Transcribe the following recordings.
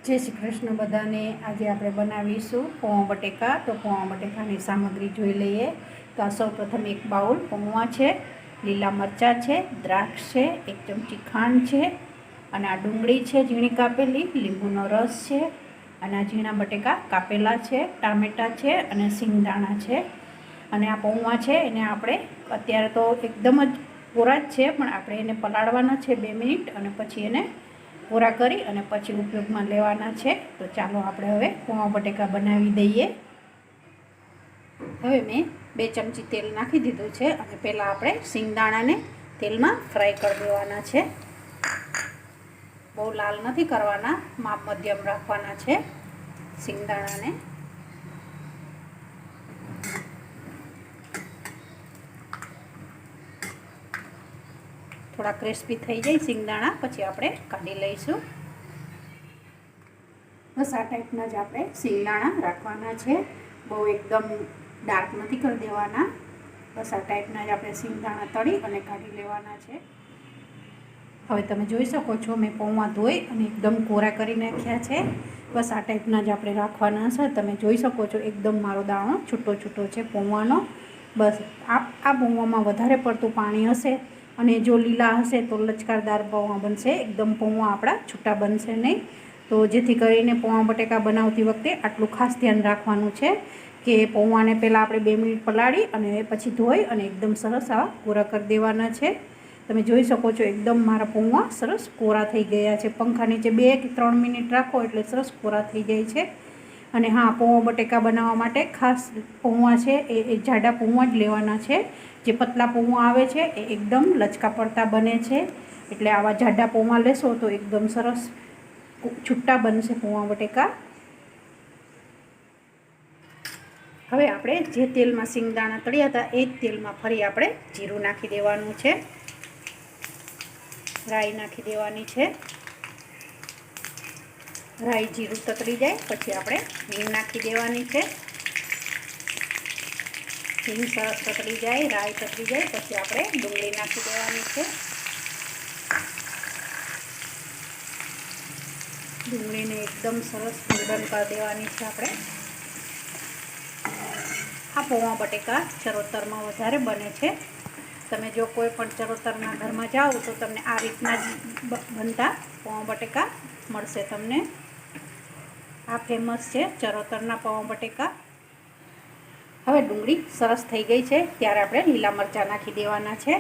जय श्री कृष्ण बधाने। आज આપણે બનાવીશું પૌવા બટેકા। તો પૌવા બટેકાની સામગ્રી જોઈ લઈએ। તો આ સૌપ્રથમ એક બાઉલ પૌવા છે, લીલા મરચાં છે, દ્રાક્ષ છે, 1 ચમચી ખાંડ છે, અને આ ડુંગળી છે ઝીણી કાપેલી, લીંબુનો રસ છે, અને આ ઝીણા બટેકા કાપેલા છે, ટામેટાં છે અને સિંગદાણા છે। અને આ પૌવા છે એને આપણે અત્યારે તો એકદમ જ કોરા જ છે, પણ આપણે એને પલાળવાના છે 2 મિનિટ અને પછી એને પૂરા કરી અને પછી ઉપયોગમાં લેવાના છે। તો ચાલો આપણે હવે પૌવા બટેકા બનાવી દઈએ। હવે મેં 2 ચમચી તેલ નાખી દીધું છે અને પહેલાં આપણે સિંગદાણાને તેલમાં ફ્રાય કરી દેવાના છે। બહુ લાલ નથી કરવાના, માપ મધ્યમ રાખવાના છે સિંગદાણાને। થોડા ક્રિસ્પી થઈ જાય સિંગદાણા પછી આપણે કાઢી લઈશું। બસ આ ટાઈપના જ આપણે સિંગદાણા રાખવાના છે, બહુ એકદમ ડાર્ક નથી કરી દેવાના। બસ આ ટાઈપના જ આપણે સિંગદાણા તળી અને કાઢી લેવાના છે। હવે તમે જોઈ શકો છો મેં પૌવા ધોઈ અને એકદમ કોરા કરી નાખ્યા છે। બસ આ ટાઈપના જ આપણે રાખવાના છે। તમે જોઈ શકો છો એકદમ મારો દાણો છૂટો છૂટો છે પૌવાનો। બસ આ પૌવામાં વધારે પડતું પાણી હશે અને જો લીલા હશે તો લચકારદાર પૌવા બનશે, એકદમ પૌવા આપણા છૂટા બનશે નહીં। તો જેથી કરીને પૌવા બટેકા બનાવતી વખતે આટલું ખાસ ધ્યાન રાખવાનું છે કે પૌવાને પહેલાં આપણે 2 મિનિટ પલાળી અને પછી ધોઈ અને એકદમ સરસ આવા કોરા કરી દેવાના છે। તમે જોઈ શકો છો એકદમ મારા પૌવા સરસ કોરા થઈ ગયા છે। પંખા નીચે 2 કે 3 મિનિટ રાખો એટલે સરસ કોરા થઈ જાય છે। અને હા, પૌવા બટેકા બનાવવા માટે ખાસ પૌવા છે એ જાડા પૌવા જ લેવાના છે। જે પતલા પૌવા આવે છે એ એકદમ લચકા પડતા બને છે, એટલે આવા જાડા પૌવા લેશો તો એકદમ સરસ છૂટા બનશે પૌવા બટેકા। હવે આપણે જે તેલમાં સિંગદાણા તળ્યા હતા એ જ તેલમાં ફરી આપણે જીરું નાખી દેવાનું છે, રાઈ નાખી દેવાની છે। રાઈ જીરું તતરી જાય પછી આપણે હિંગ નાખી દેવાની છે। હિંગ સરસ તતરી જાય, રાઈ તતરી જાય પછી આપણે ડુંગળી નાખી દેવાની છે। ડુંગળીને એકદમ સરસ ગોલ્ડન કરી દેવાની છે આપણે। આ પૌવા બટેકા ચરોતરમાં વધારે બને છે। તમે જો કોઈ પણ ચરોતરના ઘરમાં જાઓ તો તમને આ રીતના જ બનતા પૌવા બટેકા મળશે તમને। આ ફેમસ છે ચરોતરના પૌવા બટેકા। હવે ડુંગળી સરસ થઈ ગઈ છે ત્યારે આપણે લીલા મરચાં નાખી દેવાના છે।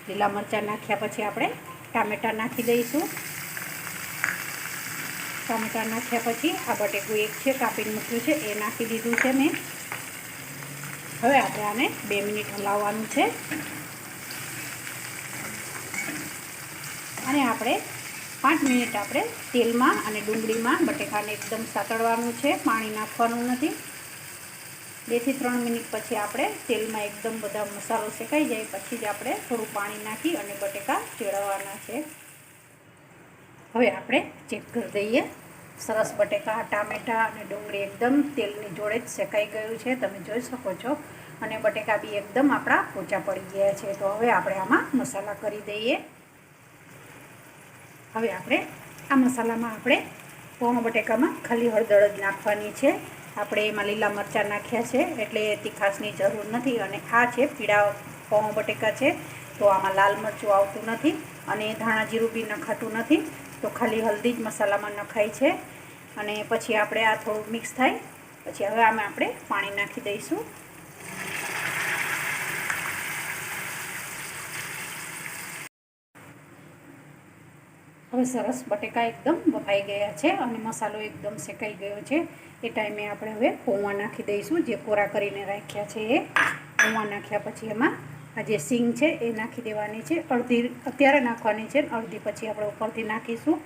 લીલા મરચાં નાખ્યા પછી આપણે ટામેટાં નાખી દઈશું। ટામેટાં નાખ્યા પછી આ બટેકું એક છે કાપીને મૂક્યું છે એ નાખી દીધું છે મેં। હવે આપણે આને 2 મિનિટ હલાવવાનું છે અને આપણે 5 મિનિટ આપણે તેલમાં અને ડુંગળીમાં બટેકાને એકદમ સાતળવાનું છે, પાણી નાખવાનું નથી। 2 થી 3 મિનિટ પછી આપણે તેલમાં એકદમ બધા મસાલો શેકાઈ જાય પછી જ આપણે થોડું પાણી નાખી અને બટેકા ચેળવવાના છે। હવે આપણે ચેક કરી દઈએ, સરસ બટેકા, ટામેટાં અને ડુંગળી એકદમ તેલની જોડે જ શેકાઈ ગયું છે, તમે જોઈ શકો છો। અને બટેકા બી એકદમ આપણા પોચા પડી ગયા છે। તો હવે આપણે આમાં મસાલા કરી દઈએ। હવે આપણે આ મસાલામાં આપણે પૌવા બટેકામાં ખાલી હળદર જ નાખવાની છે। આપણે એમાં લીલા મરચાં નાખ્યા છે એટલે તીખાશની જરૂર નથી। અને આ છે પીળા પૌવા બટેકા છે તો આમાં લાલ મરચું આવતું નથી અને ધાણા જીરું બી નખાતું નથી, તો ખાલી હલ્દી જ મસાલામાં નખાય છે। અને પછી આપણે આ થોડું મિક્સ થાય પછી હવે આમાં આપણે પાણી નાખી દઈશું। હવે સરસ બટેકા એકદમ બફાઈ ગયા છે અને મસાલો એકદમ શેકાઈ ગયો છે। એ ટાઈમે આપણે હવે પૌવા નાખી દઈશું, જે કોરા કરીને રાખ્યા છે એ પૌવા નાખ્યા પછી એમાં આ જે સિંગ છે એ નાખી દેવાની છે। અડધી અત્યારે નાખવાની છે, અડધી પછી આપણે ઉપરથી નાખીશું।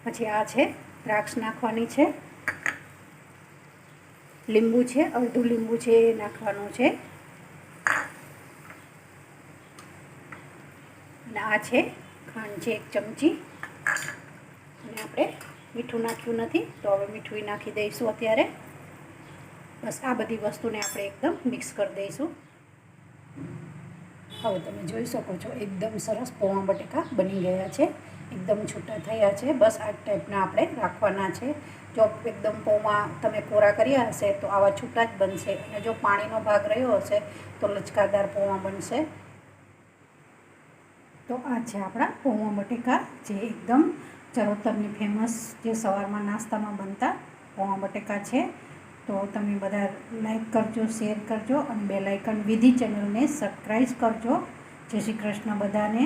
પછી આ છે દ્રાક્ષ નાખવાની છે, લીંબુ છે અડધું લીંબુ છે એ નાખવાનું છે, અને આ છે ખાંડ છે 1 ચમચી, અને આપણે મીઠું નાખ્યું નથી તો હવે મીઠું નાખી દઈશું અત્યારે। બસ આ બધી વસ્તુને આપણે એકદમ મિક્સ કરી દઈશું। હવે તમે જોઈ શકો છો એકદમ સરસ પૌવા બટેકા બની ગયા છે, એકદમ છૂટા થયા છે. બસ આ ટાઈપના આપણે રાખવાના છે. જો એકદમ પૌવા તમે કોરા કર્યા હશે તો આવા છૂટા જ બનશે, અને જો પાણીનો ભાગ રહ્યો હશે તો લચકાદાર પૌવા બનશે. તો આ છે આપણા પૌવા બટેકા, જે એકદમ ચરોતરની ફેમસ, જે સવારમાં નાસ્તામાં બનતા પૌવા બટેકા છે. તો તમે બધા લાઈક કરજો, શેર કરજો અને બેલ આઇકન વિધિ ચેનલને સબસ્ક્રાઈબ કરજો. જય શ્રી કૃષ્ણ બધાને.